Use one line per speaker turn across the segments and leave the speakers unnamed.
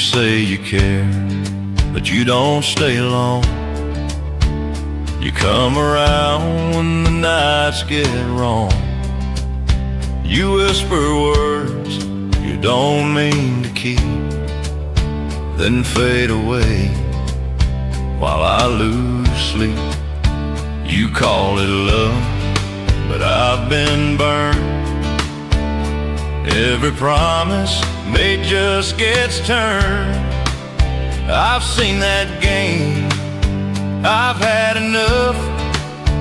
say you care, but you don't stay long. You come around when the nights get wrong. You whisper words you don't mean to keep, then fade away while I lose sleep. You call it love, but I've been burned. Every promise made just gets turned. I've seen that game, I've had enough.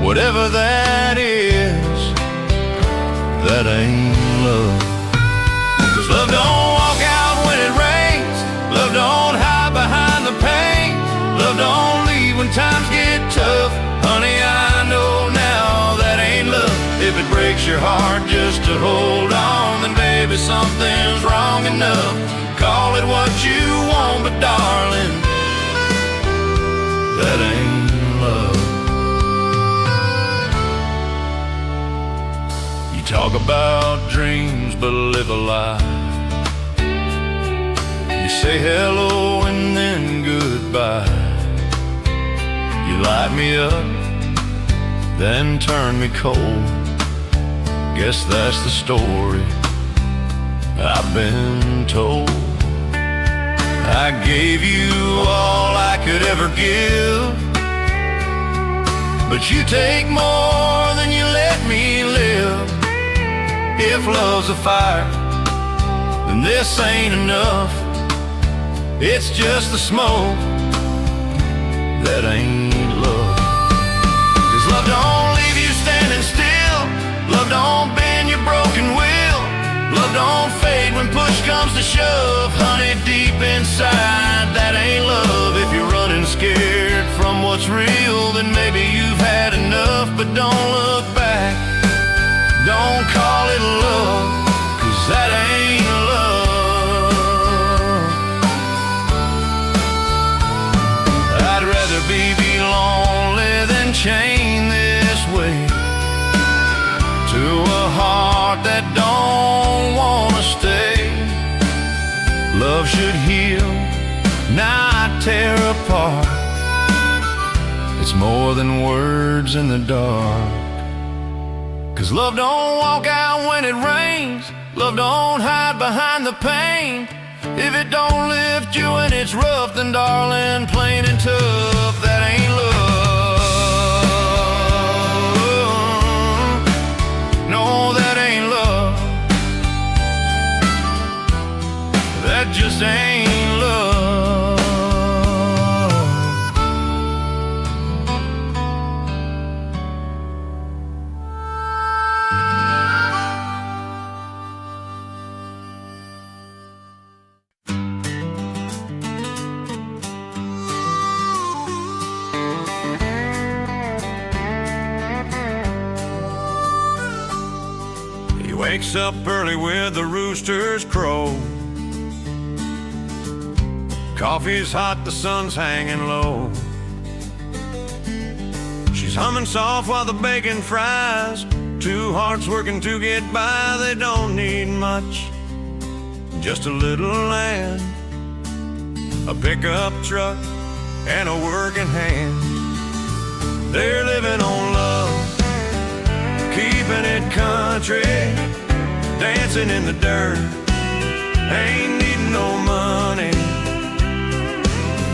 Whatever that is, that ain't love. 'Cause love don't walk out when it rains. Love don't hide behind the pain. Love don't leave when times get tough. Honey, I know now that ain't love. If it breaks your heart just to hold on, then baby something's wrong enough. Call it what you want, but darling, that ain't love. You talk about dreams, but live a lie. You say hello and then goodbye. You light me up, then turn me cold. Guess that's the story I've been told. I gave you all I could ever give, but you take more than you let me live. If love's a fire, then this ain't enough. It's just the smoke that ain't love. 'Cause love don't leave you standing still. Love don't bend your broken will. Love don't fade when push comes to shove. Honey, deep inside, that ain't love. If you're running scared from what's real, then maybe you've had enough. But don't look back, don't call it love, 'cause that ain't love. I'd rather be lonely than chained this way to a heart that don't wanna stay. Love should heal, not tear apart. It's more than words in the dark. 'Cause love don't walk out when it rains. Love don't hide behind the pain. If it don't lift you when it's rough, then darling, plain and tough, that ain't love. No, that ain't love. That just ain't love. He wakes up early with the rooster's crow. Coffee's hot, the sun's hanging low. She's humming soft while the bacon fries. Two hearts working to get by, they don't need much, just a little land, a pickup truck, and a working hand. They're living on love, keeping it country, dancing in the dirt, ain't needing no money.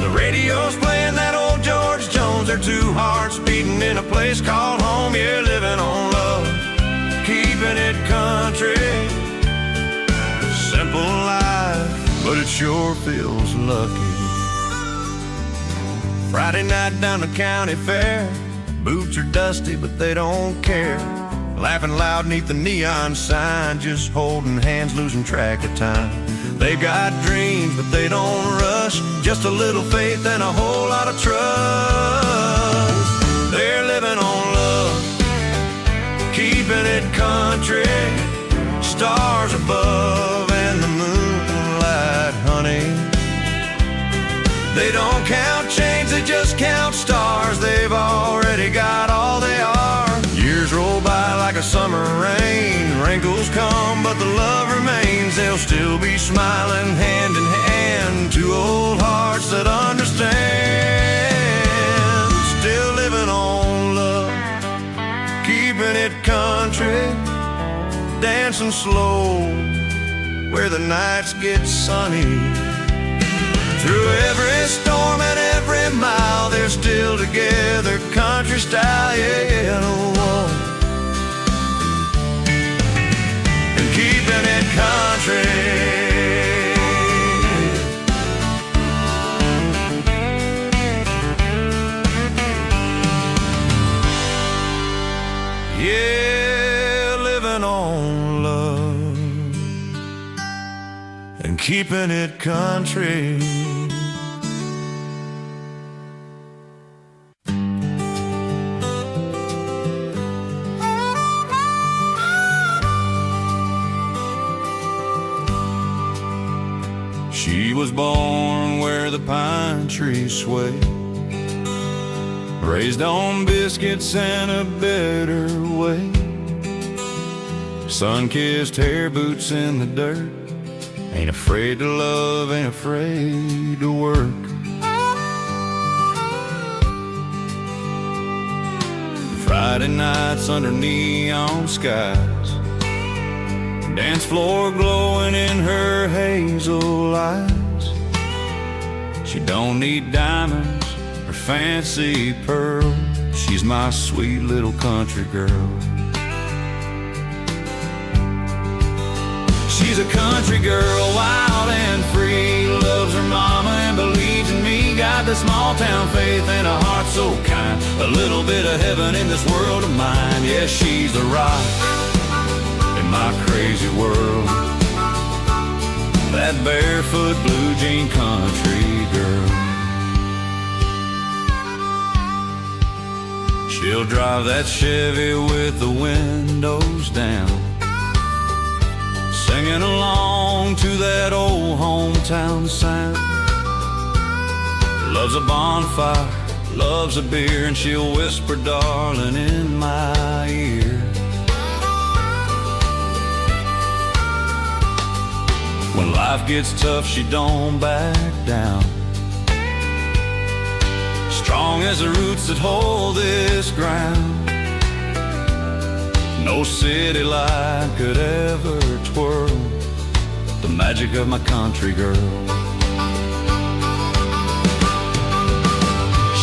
The radio's playing that old George Jones. Their two hearts beating in a place called home. Yeah, living on love, keeping it country. Simple life, but it sure feels lucky. Friday night down the county fair. Boots are dusty, but they don't care. Laughing loud neath the neon sign, just holding hands, losing track of time. They've got dreams, but they don't rush. Just a little faith and a whole lot of trust. They're living on love, keeping it country. Stars above and the moonlight, honey. They don't count change, they just count stars. They've already got all they are. Years roll by like a summer rain. Wrinkles come, but the love remains. They'll still be smiling hand in hand. Two hearts that understand. Still living on love, keeping it country, dancing slow where the nights get sunny. Through every storm and every mile, they're still together, country style, yeah, oh. And keeping it country. Yeah, living on love and keeping it country. She was born where the pine trees sway, raised on biscuits and a better way. Sun-kissed hair, boots in the dirt, ain't afraid to love, ain't afraid to work. Friday nights under neon skies, dance floor glowing in her hazel eyes. She don't need diamonds or fancy pearls, she's my sweet little country girl. She's a country girl, wild and free, loves her mama and believes in me. Got the small town faith and a heart so kind, a little bit of heaven in this world of mine. Yeah, she's the rock in my crazy world, that barefoot blue jean country girl. She'll drive that Chevy with the windows down, singing along to that old hometown sound. Loves a bonfire, loves a beer, and she'll whisper darling in my ear. When life gets tough, she don't back down, strong as the roots that hold this ground. No city light could ever twirl the magic of my country girl.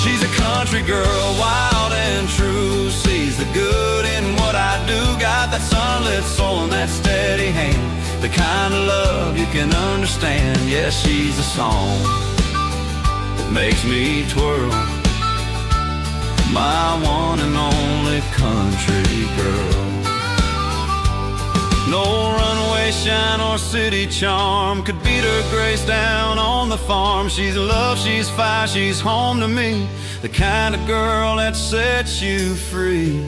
She's a country girl, wild and true, sees the good in what I do. Got that sunlit soul and that steady hand, the kind of love you can understand. Yeah, she's a song that makes me twirl, my one and only country girl. No runaway shine or city charm could beat her grace down on the farm. She's love, she's fire, she's home to me, the kind of girl that sets you free.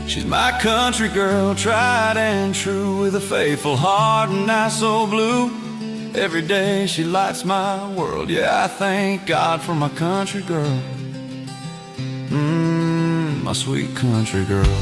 She's my country girl, tried and true, with a faithful heart and eyes so blue. Every day she lights my world. Yeah, I thank God for my country girl, my sweet country girl.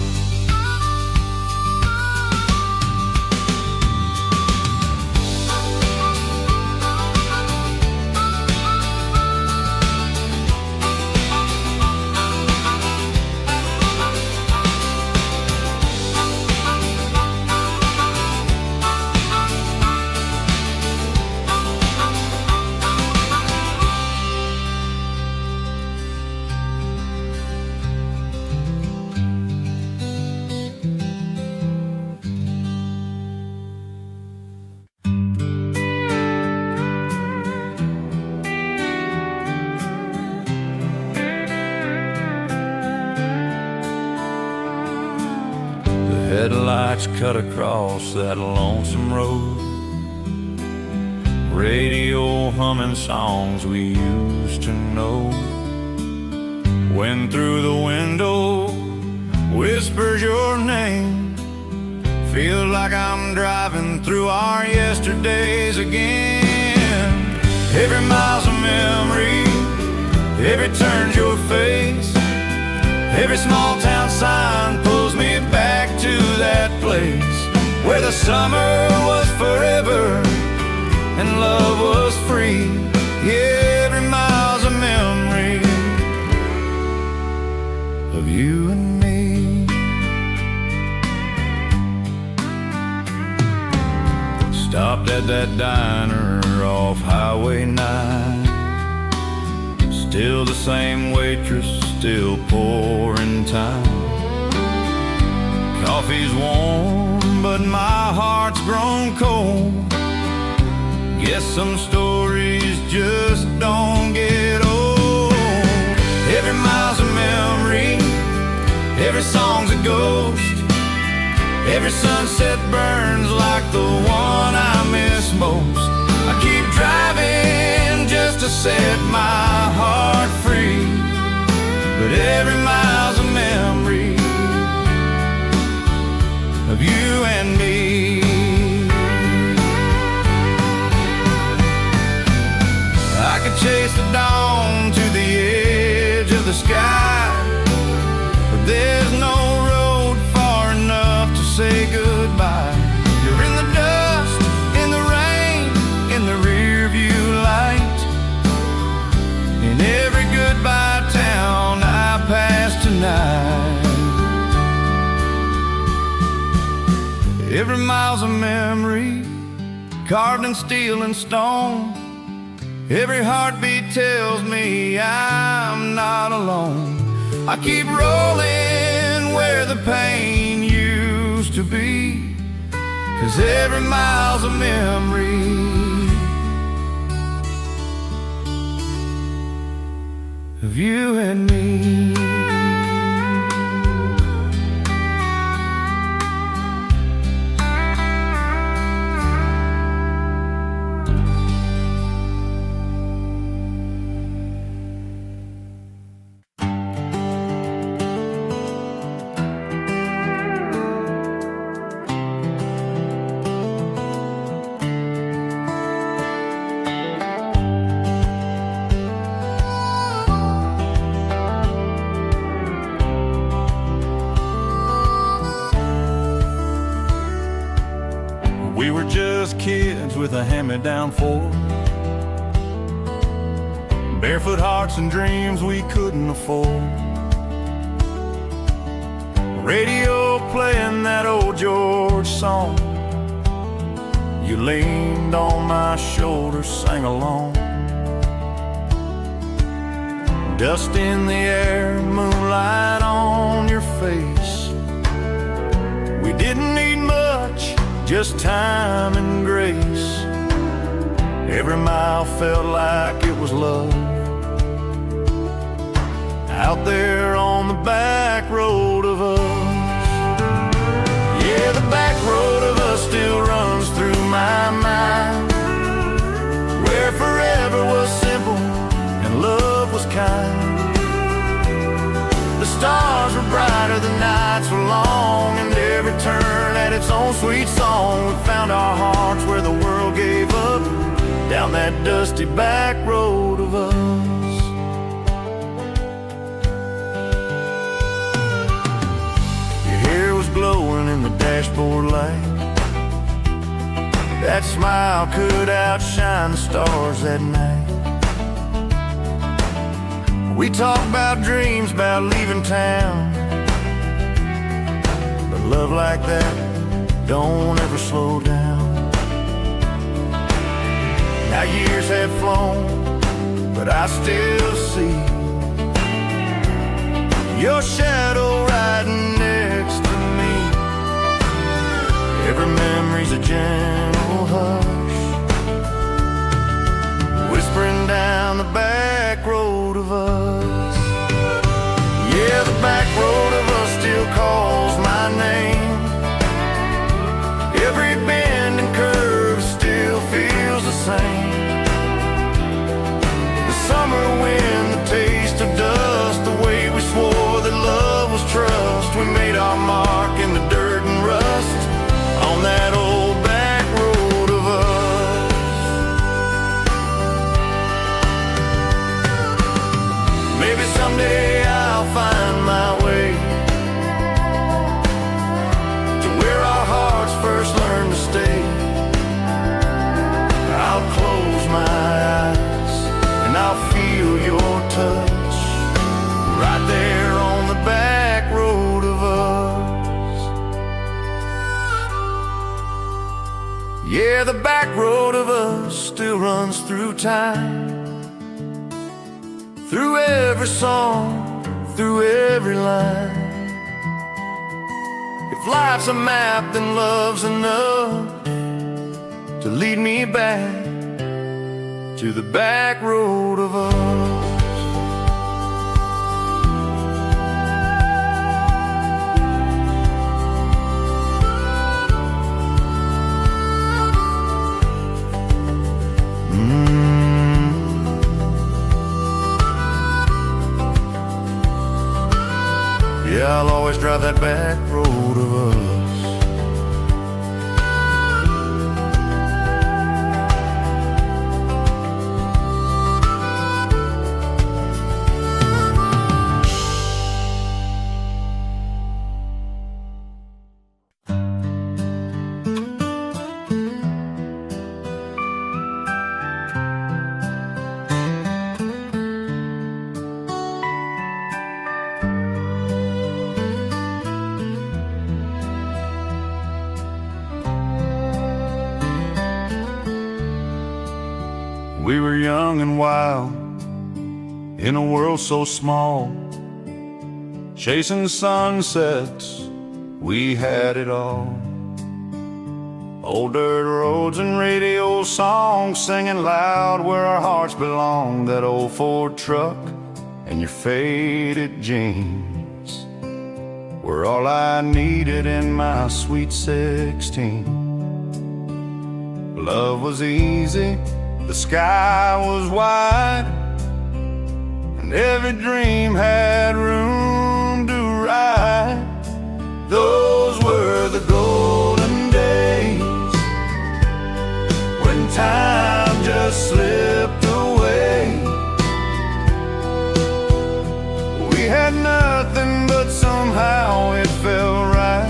Headlights cut across that lonesome road, radio humming songs we used to know. Wind through the window whispers your name, feel like I'm driving through our yesterdays again. Every mile's a memory, every turn's your face, every small town sign pulls me back to that place where the summer was forever and love was free. Yeah. of you and me. Stopped at that diner off Highway 9. Still the same waitress, still pouring time. Coffee's warm, but my heart's grown cold. Guess some stories just don't get old. Every mile's a memory, every song's a ghost. Every sunset burns like the one I miss most. I keep driving just to set my heart free, but every mile's a memory of you and me. I could chase the dawn to the edge of the sky, but there's no road far enough to say goodbye. You're in the dust, in the rain, in the rear view light, in every goodbye town I pass tonight. Every mile's a memory, carved in steel and stone. Every heartbeat tells me I'm not alone. I keep rolling where the pain used to be, 'cause every mile's a memory of you and me. We were just kids with a hand-me-down Ford, barefoot hearts and dreams we couldn't afford. Radio playing that old George song. You leaned on my shoulder, sang along. Dust in the air, moonlight on your face. We didn't need much, just time and grace. Every mile felt like it was love. Out there on the back road of us. Yeah, the back road of us still runs through my mind, where forever was simple and love was kind. The stars were brighter, the nights were long, and every turn had its own sweet song. We found our hearts where the world gave up, down that dusty back road of us. Your hair was glowing in the dashboard light. That smile could outshine the stars that night. We talked about dreams, about leaving town, but love like that don't ever slow down. Now years have flown, but I still see your shadow riding next to me. Every memory's a gentle hush, whispering down the back road of us. Yeah, the back road of us still calls my name. Every bend and curve still feels the same. The summer wind, the taste of dust, the way we swore that love was trust. We made our mark in the dirt and rust on that old back road of us. where the back road of us still runs through time, through every song, through every line. If life's a map, then love's enough to lead me back to the back road of us. Yeah, I'll always drive that back road of us. We were young and wild in a world so small, chasing sunsets, we had it all. Old dirt roads and radio songs, singing loud where our hearts belong. That old Ford truck and your faded jeans were all I needed in my sweet 16. Love was easy, the sky was wide, and every dream had room to ride. Those were the golden days, when time just slipped away. We had nothing, but somehow it felt right.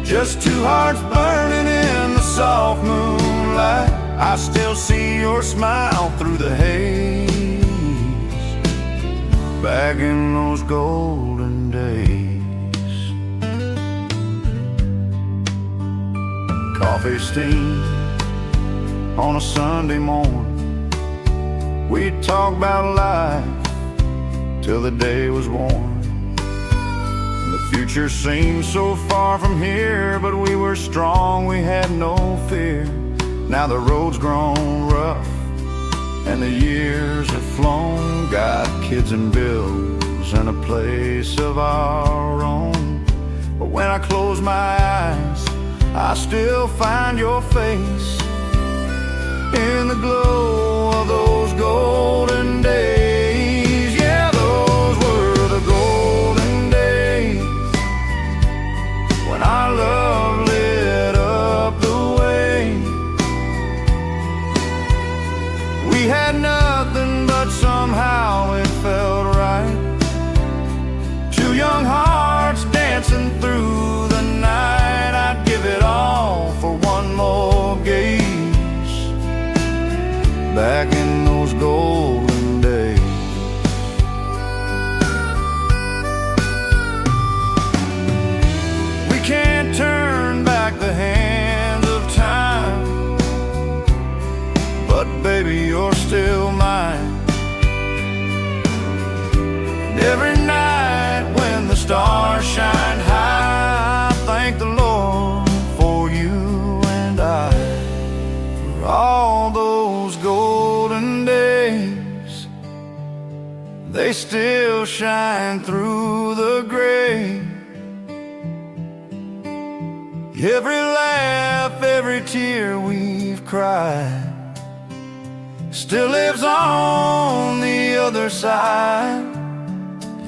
Just two hearts burning in the soft moonlight. I still see your smile through the haze, back in those golden days. Coffee steam on a Sunday morning, we'd talk about life till the day was warm. The future seemed so far from here, but we were strong, we had no fear. Now the road's grown rough and the years have flown. Got kids and bills and a place of our own. But when I close my eyes, I still find your face in the glow of those golden days. Yeah, those were the golden days, when our love lit up the way. We had nothing, but somehow it felt right. Two young hearts dancing through the night. I'd give it all for one more gaze, back in those golden days. We can't turn back the hands of time, but baby, you're still mine. And every night when the stars shine high, I thank the Lord for you and I, for all those golden days. They still shine through the gray. Every laugh, every tear we've cried still lives on the other side.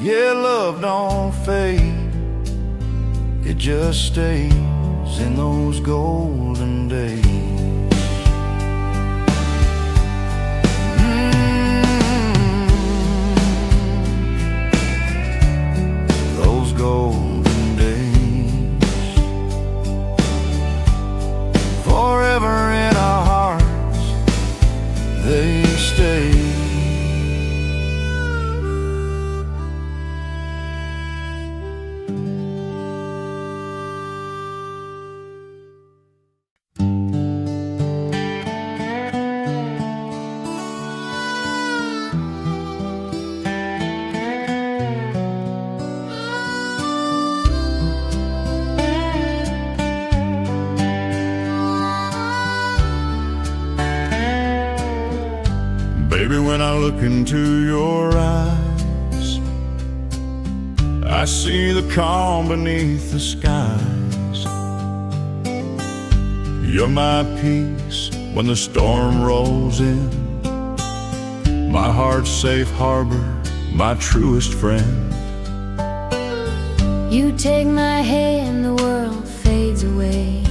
Yeah, love don't fade, it just stays in those golden days. Those golden days, forever in our hearts they stay. look into your eyes, I see the calm beneath the skies. You're my peace when the storm rolls in, my heart's safe harbor, my truest friend.
You take my hand, the world fades away.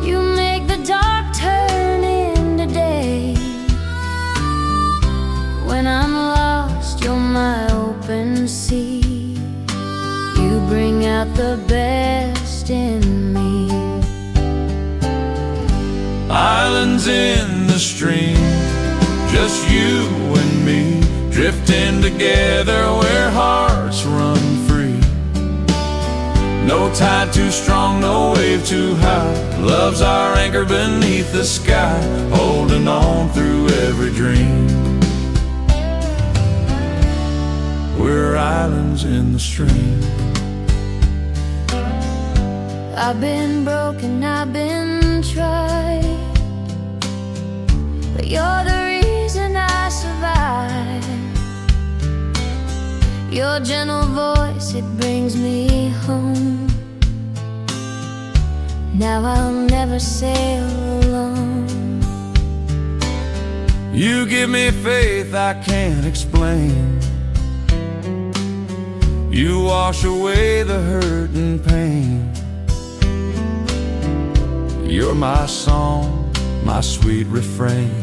You make the dark turn into day. When I'm lost, you're my open sea. You bring out the best in me.
Islands in the stream, just you and me, drifting together where hearts run free. No tide too strong, no wave too high. Love's our anchor beneath the sky, holding on through every dream. We're islands in the stream.
I've been broken, I've been tried, but you're the reason I survive. Your gentle voice, it brings me home. Now I'll never sail alone.
You give me faith I can't explain. You wash away the hurt and pain. You're my song, my sweet refrain,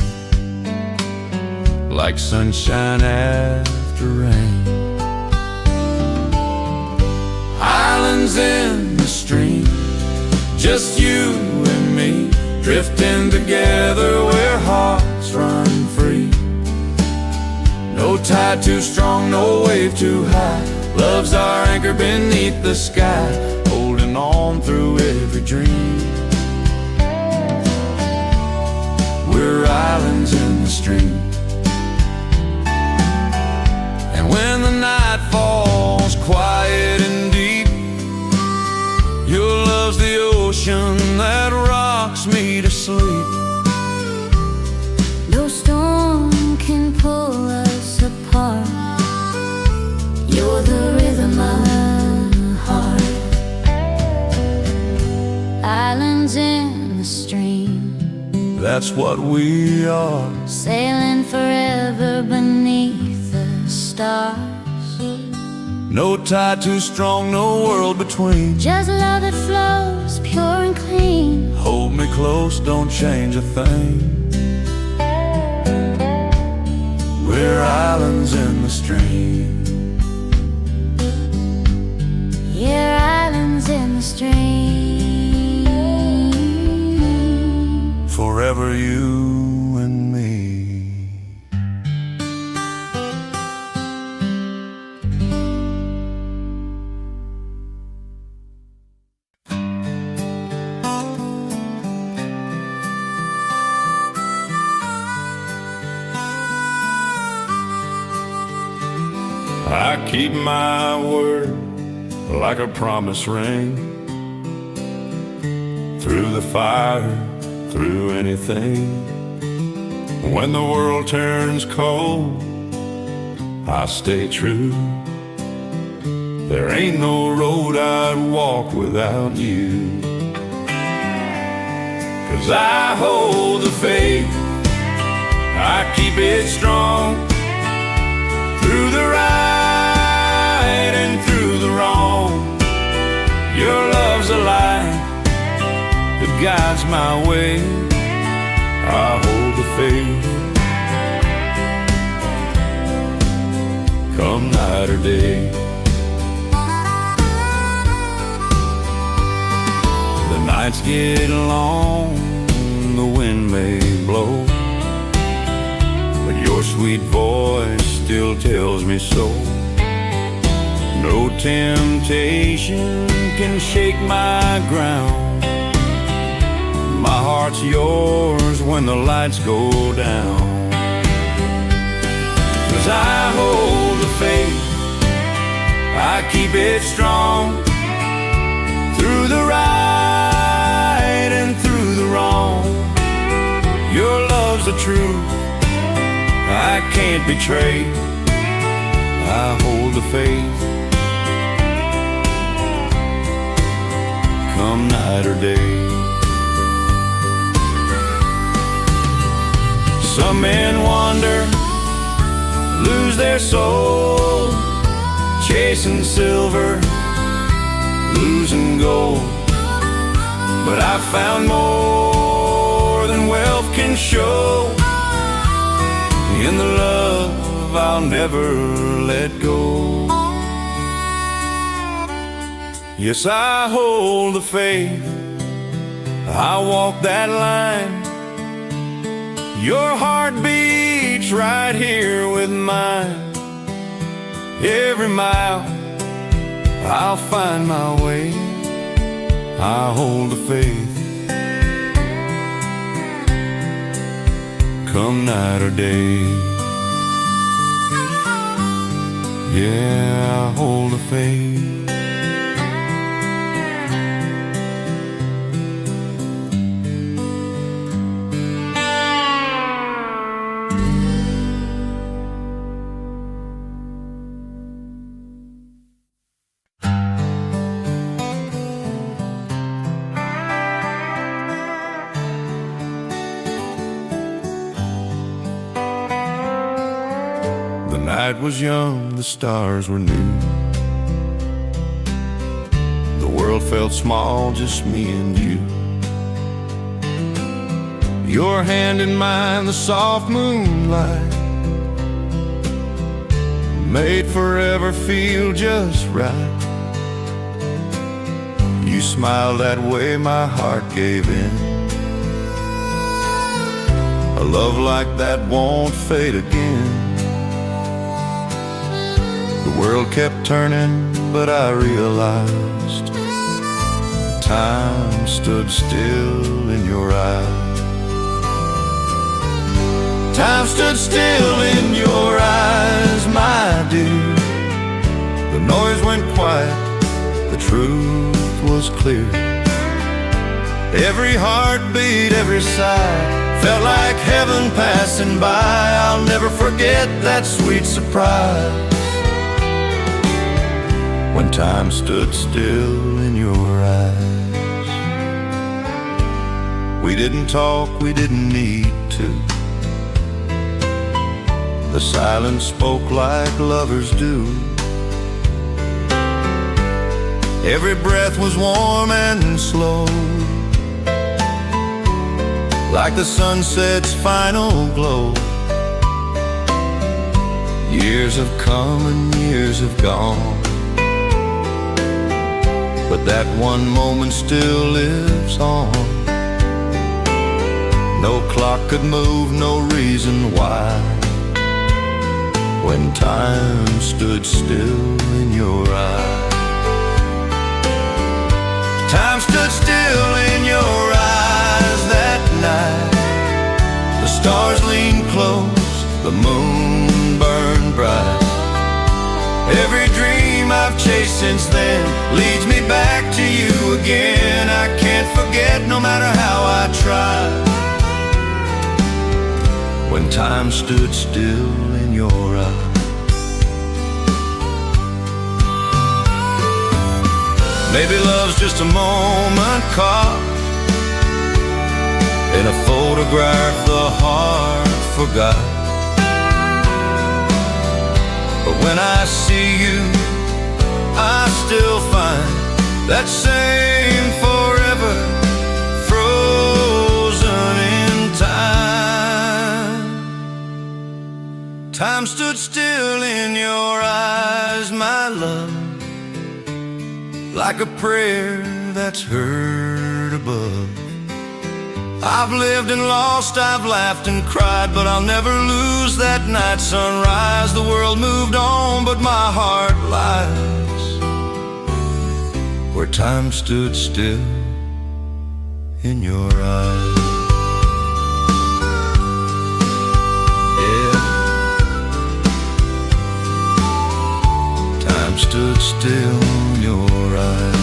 like sunshine after rain. Islands in the stream, just you and me, drifting together where hearts run free. No tide too strong, no wave too high. Love's our anchor beneath the sky, holding on through every dream. We're islands in the stream. And when the night falls quiet and deep, your love's the ocean that rocks me to sleep.
No storm can pull us apart. You're the rhythm of my heart. Islands in the stream,
that's what we are.
sailing forever beneath the stars.
No tide too strong, no world between.
Just love that flows pure and clean.
Hold me close, don't change a thing. We're islands in the stream.
Yeah, islands in the stream.
Forever you and me. I keep my word like a promise ring. Through the fire, through anything. When the world turns cold, I stay true. There ain't no road I'd walk without you. 'Cause I hold the faith, I keep it strong. Through the right and through the wrong, your love's a light that guides my way. I hold the faith, come night or day. The nights get long, the wind may blow, but your sweet voice still tells me so. No temptation can shake my ground. My heart's yours when the lights go down. 'Cause I hold the faith, I keep it strong. Through the right and through the wrong, your love's the truth, can't betray. I hold the faith, come night or day. Some men wander, lose their soul, chasing silver, losing gold. But I found more than wealth can show in the love I'll never let go. Yes, I hold the faith, I walk that line. Your heart beats right here with mine. Every mile I'll find my way. I hold the faith, come night or day. Yeah, I hold the faith. The night was young, the stars were new. The world felt small, just me and you. Your hand in mine, the soft moonlight made forever feel just right. You smiled that way, my heart gave in. A love like that won't fade again. The world kept turning, but I realized time stood still in your eyes. Time stood still in your eyes, my dear. The noise went quiet, the truth was clear. Every heartbeat, every sigh felt like heaven passing by. I'll never forget that sweet surprise when time stood still in your eyes. We didn't talk, we didn't need to. The silence spoke like lovers do. Every breath was warm and slow, like the sunset's final glow. Years have come and years have gone, but that one moment still lives on. No clock could move, no reason why, when time stood still in your eyes. Time stood still in your eyes that night. The stars leaned close, the moon burned bright. Every dream I've chased since then leads me back to you again. I can't forget no matter how I try, when time stood still in your eyes. Maybe love's just a moment caught in a photograph the heart forgot. But when I see you, I still find that same forever frozen in time. Time stood still in your eyes, my love, like a prayer that's heard above. I've lived and lost, I've laughed and cried, but I'll never lose that night sunrise. The world moved on, but my heart lies where time stood still in your eyes. Yeah, time stood still in your eyes.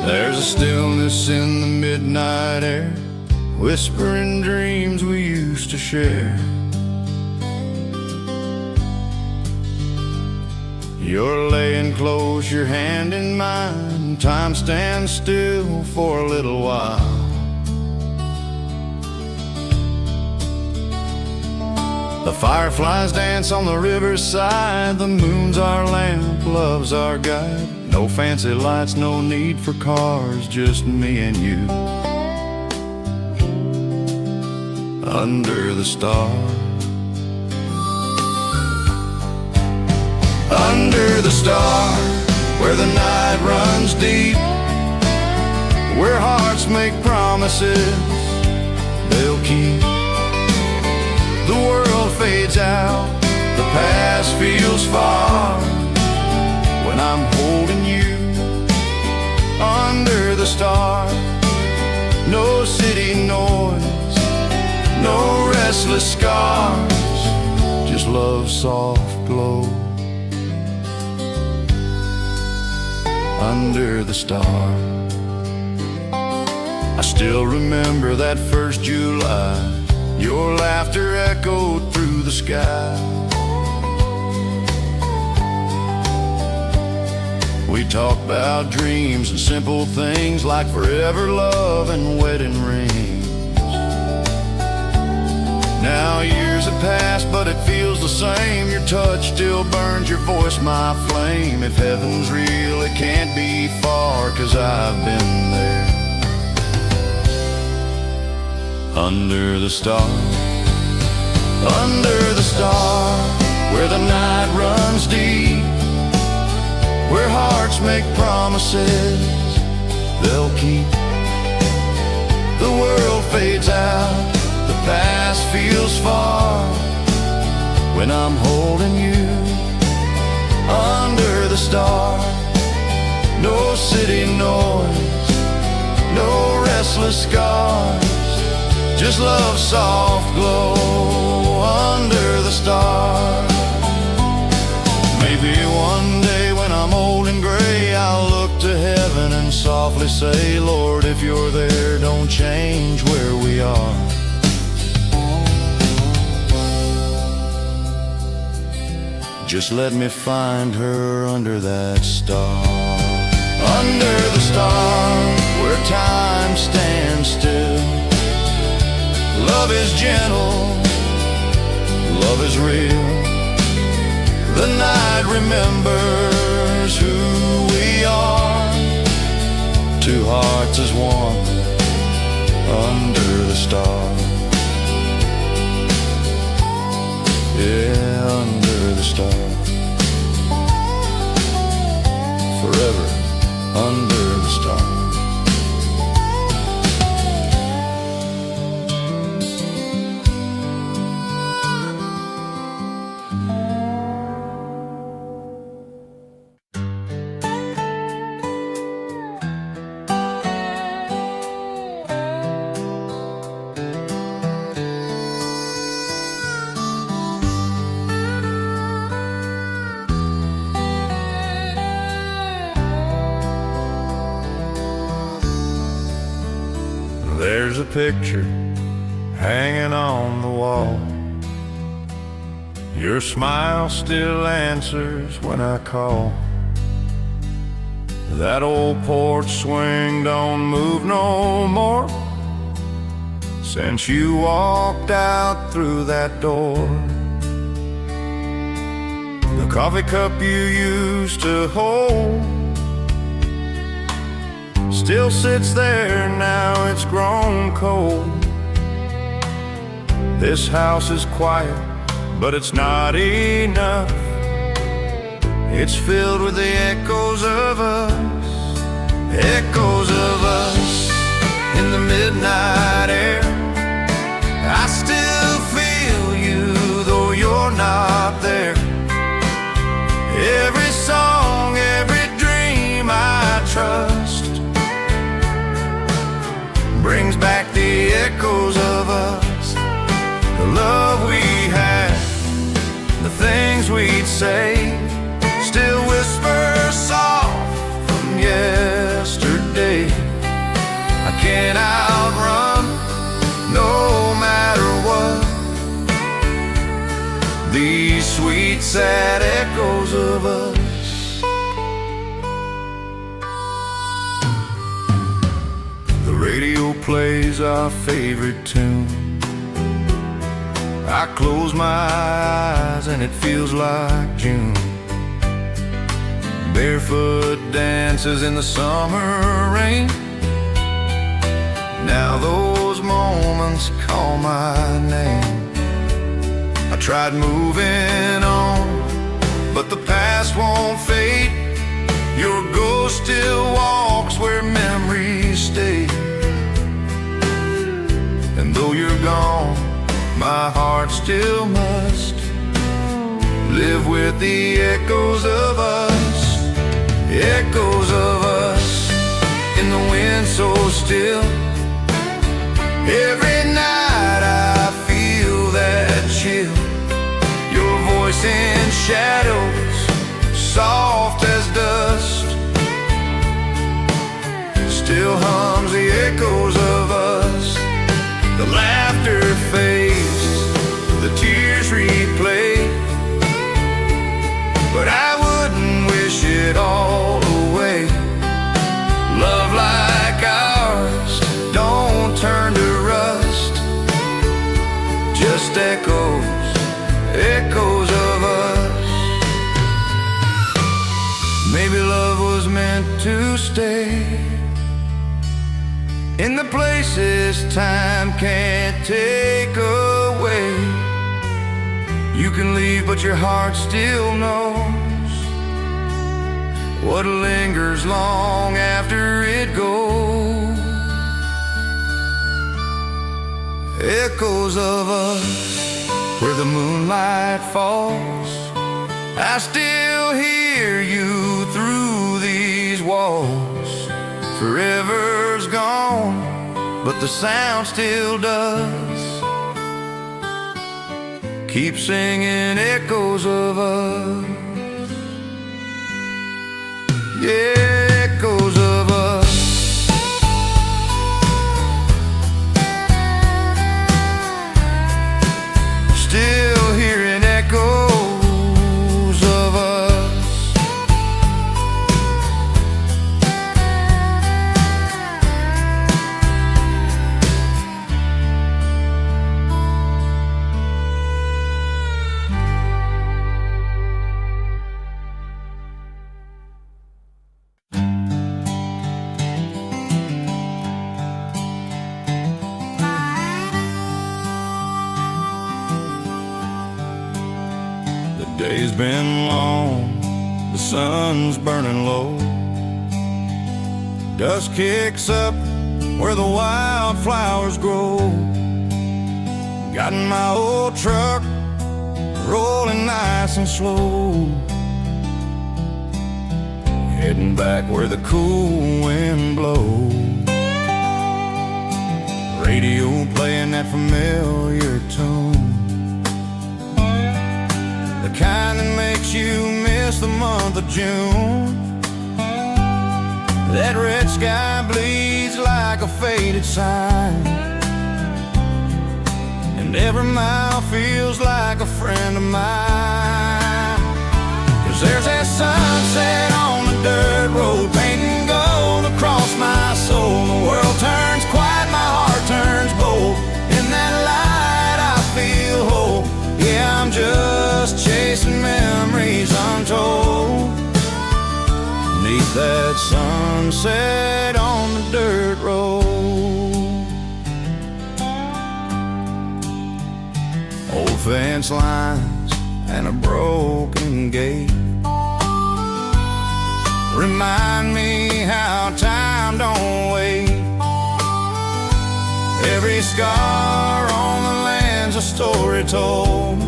There's a stillness in the midnight air, whispering dreams we used to share. You're laying close, your hand in mine. Time stands still for a little while. The fireflies dance on the riverside. The moon's our lamp, love's our guide. No fancy lights, no need for cars, just me and you under the stars. Under the stars, where the night runs deep, where hearts make promises they'll keep. The world fades out, the past feels far, when I'm holding you under the stars. No city noise, no restless scars, just love's soft glow under the stars. I still remember that first July. Your laughter echoed through the sky. We talked about dreams and simple things like forever love and wedding rings. Now years have passed, but it feels the same. Your touch still burns, your voice my flame. If heaven's real, it can't be far, 'cause I've been there under the stars. Under the stars, where the night runs deep, where hearts make promises they'll keep. The world fades out, the past feels far, when I'm holding you under the stars. No city noise, no restless scars, just love's soft glow under the stars. Maybe one day when I'm old and gray, I'll look to heaven and softly say, Lord, if you're there, don't change where we are. Just let me find her under that star. Under the star, where time stands still. Love is gentle, love is real. The night remembers who we are. Two hearts as one under the stars. Yeah, under the stars. Forever under the stars. There's a picture hanging on the wall. Your smile still answers when I call. That old porch swing don't move no more since you walked out through that door. The coffee cup you used to hold still sits there, now it's grown cold. This house is quiet, but it's not enough. It's filled with the echoes of us, echoes of us in the midnight air. I still feel you, though you're not there. Every song, every dream I trust brings back the echoes of us, the love we had, the things we'd say, still whisper soft from yesterday. radio plays our favorite tune. I close my eyes and it feels like June. Barefoot dances in the summer rain. Now those moments call my name. I tried moving on, but the past won't fade. Your ghost still walks where memories stay. And though you're gone, my heart still must live with the echoes of us. Echoes of us in the wind so still. Every night I feel that chill. Your voice in shadows, soft as dust, still hums the echoes of us. The laughter fades, the tears replay, but I wouldn't wish it all away. Love like ours don't turn to rust, just echoes, echoes of us. Maybe love was meant to stay in the places time can't take away. You can leave, but your heart still knows what lingers long after it goes. Echoes of us where the moonlight falls. I still hear you through these walls. Forever's gone, but the sound still does. Keep singing echoes of us. Yeah, echoes of us. Still hearing echoes of us. The day's been long, the sun's burning low. Dust kicks up where the wildflowers grow. Got in my old truck, rolling nice and slow, heading back where the cool wind blows. Radio playing that familiar tune, the kind that makes you miss the month of June. That red sky bleeds like a faded sign, and every mile feels like a friend of mine. 'Cause there's that sunset on the dirt road, painting gold across my soul. The world turns quiet, my heart turns bold. In that light I feel whole. Yeah, I'm just chasing memories untold. Neath that sunset on the dirt road. Old fence lines and a broken gate remind me how time don't wait. Every scar on the land's a story told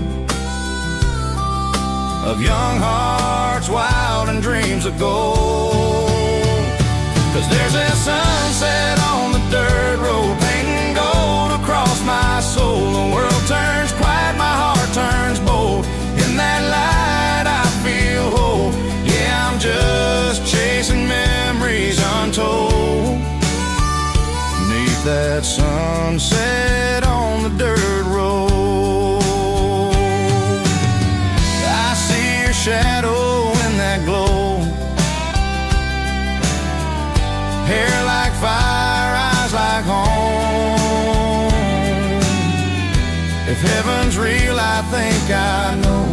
of young hearts, wild and dreams of gold. 'Cause there's a sunset on the dirt road, painting gold across my soul. The world turns quiet, my heart turns bold. In that light I feel whole. Yeah, I'm just chasing memories untold. Neath that sunset on the dirt road, shadow in that glow. Hair like fire, eyes like home. heaven's real, I think I know.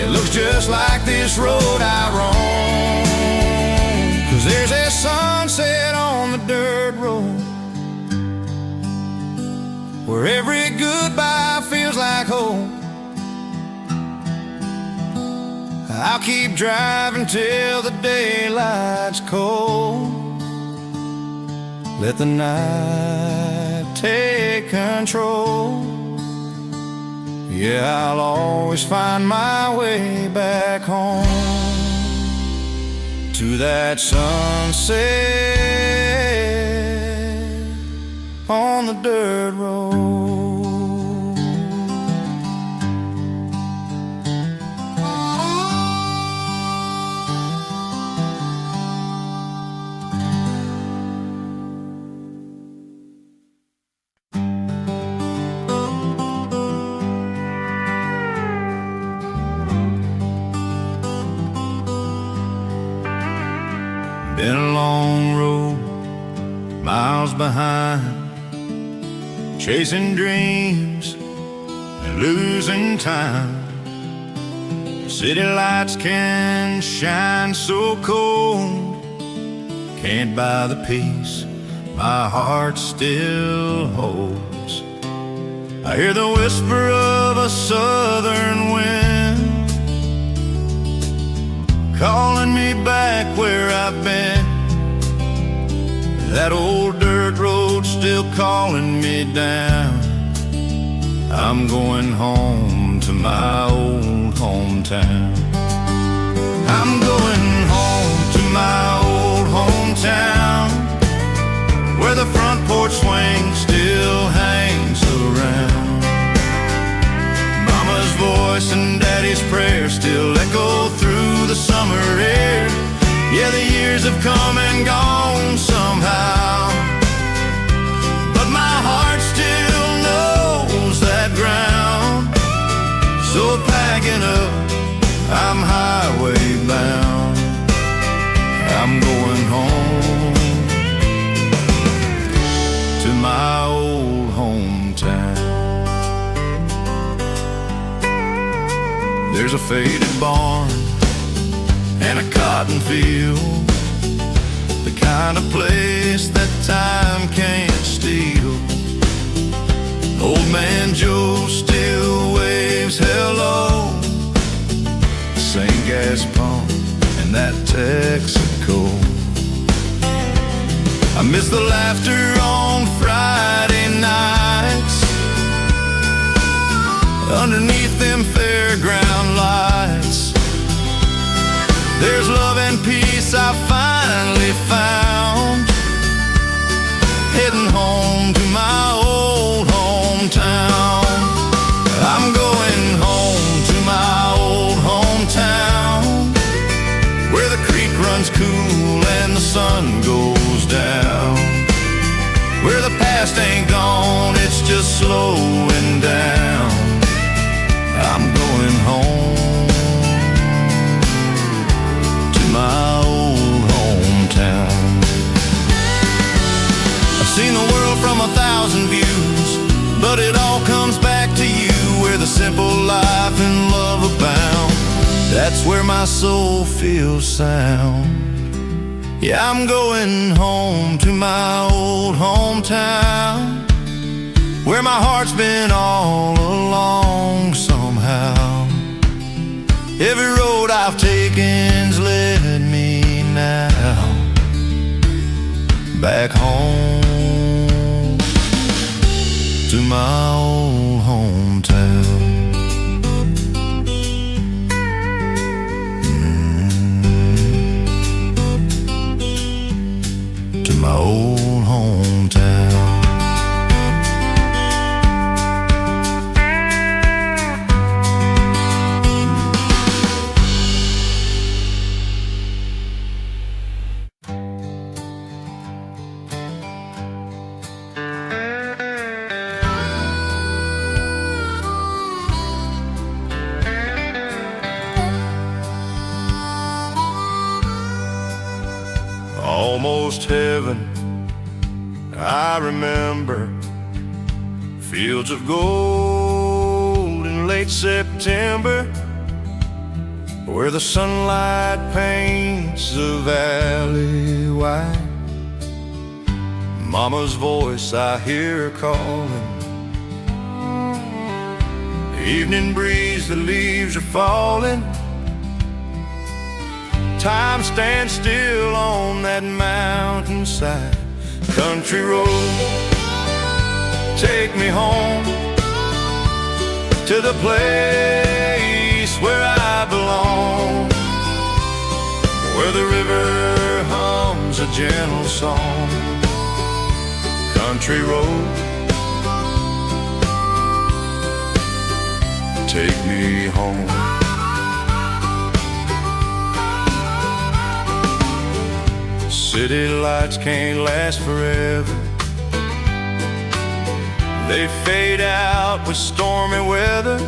It looks just like this road I roam, 'cause there's a sunset on the dirt road, where every goodbye feels like hope. I'll keep driving till the daylight's cold. Let the night take control. Yeah, I'll always find my way back home, to that sunset on the dirt road. Been a long road, miles behind, chasing dreams and losing time. City lights can shine so cold, can't buy the peace my heart still holds. I hear the whisper of a southern wind calling me back where I've been. That old dirt road still calling me down. I'm going home to my old hometown. I'm going home to my old hometown, where the front porch swing still hangs around. Mama's voice and Daddy's prayer still echo through the summer air. Yeah, the years have come and gone somehow, but my heart still knows that ground. So packing up, I'm highway bound. I'm going home to my old hometown. There's a faded barn and a cotton field, the kind of place that time can't steal. Old man Joe still waves hello, the same gas pump and that Texaco. I miss the laughter on Friday nights underneath them fairground lights. There's love and peace I finally found, heading home to my old hometown. I'm going home to my old hometown, where the creek runs cool and the sun goes down, where the past ain't gone, it's just slowing down. I'm going home to my old hometown. I've seen the world from 1,000 views, but it all comes back to you, where the simple life and love abound. That's where my soul feels sound. Yeah, I'm going home to my old hometown, where my heart's been all along somehow. Every road I've taken's led me now back home to my old hometown. To my old hometown. Almost heaven, I remember Fields of gold in late September, where the sunlight paints the valley white. Mama's voice I hear her calling. The evening breeze, the leaves are falling. Time stands still on that mountainside. Country road, take me home to the place where I belong, where the river hums a gentle song. Country road, take me home. City lights can't last forever. They fade out with stormy weather,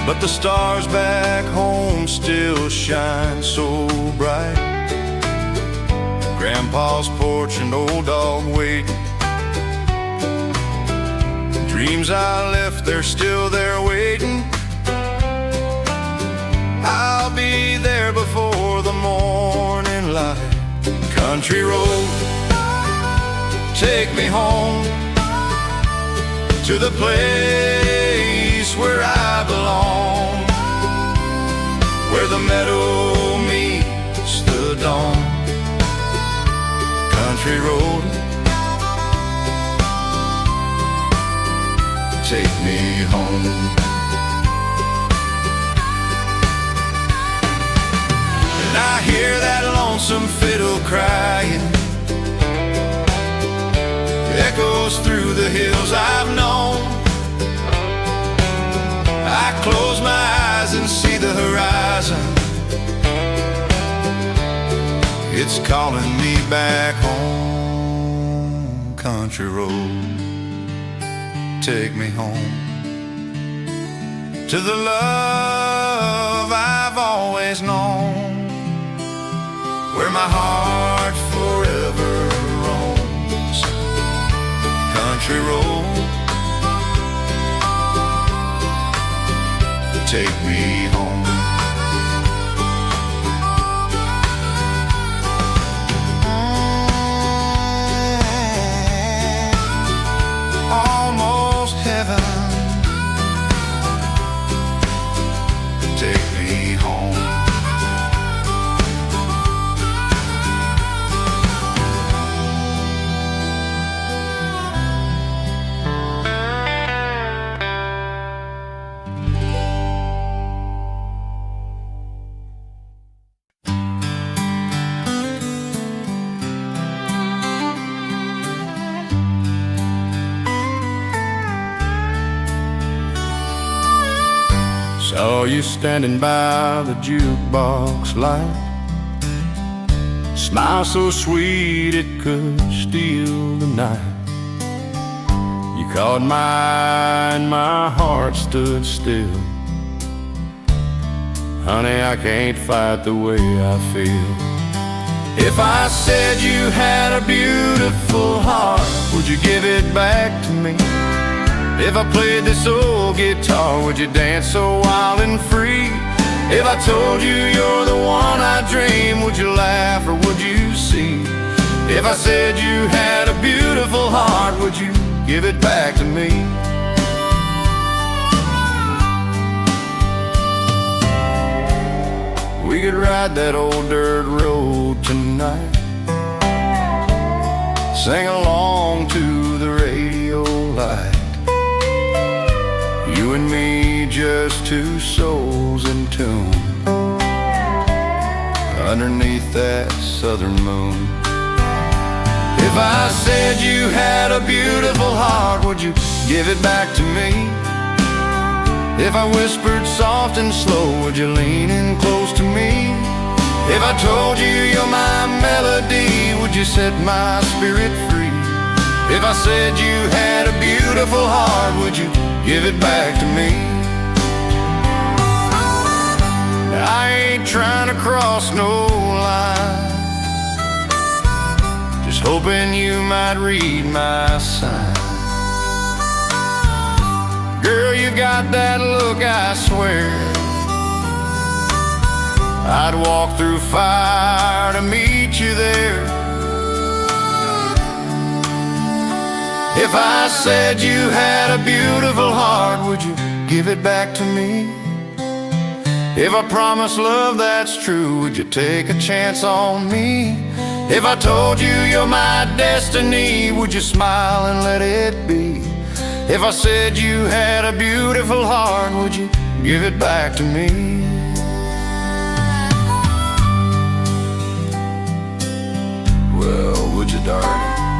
but the stars back home still shine so bright. Grandpa's porch and old dog waiting. Dreams I left, they're still there waiting. I'll be there before the morning light. Country road, take me home to the place where I belong, where the meadow meets the dawn. Country road, take me home. And I hear that lonesome fiddle crying, echoes through the hills I've known. I close my eyes and see the horizon. It's calling me back home. Country road, take me home to the love I've always known, where my heart forever roams. Country road, take me home. Almost heaven, take me home. Saw you standing by the jukebox light, smile so sweet it could steal the night. You caught my eye and my heart stood still. Honey, I can't fight the way I feel. If I said you had a beautiful heart, would you give it back to me? If I played this old guitar, would you dance so wild and free? If I told you you're the one I dream, would you laugh or would you see? If I said you had a beautiful heart, would you give it back to me? We could ride that old dirt road tonight, sing along to the radio light. You and me, just two souls in tune, underneath that southern moon. If I said you had a beautiful heart, would you give it back to me? If I whispered soft and slow, would you lean in close to me? If I told you you're my melody, would you set my spirit free? If I said you had a beautiful heart, would you give it back to me? I ain't trying to cross no line, just hoping you might read my sign. Girl, you got that look, I swear I'd walk through fire to meet you there. If I said you had a beautiful heart, would you give it back to me? If I promised love that's true, would you take a chance on me? If I told you you're my destiny, would you smile and let it be? If I said you had a beautiful heart, would you give it back to me? Well, would you, darling?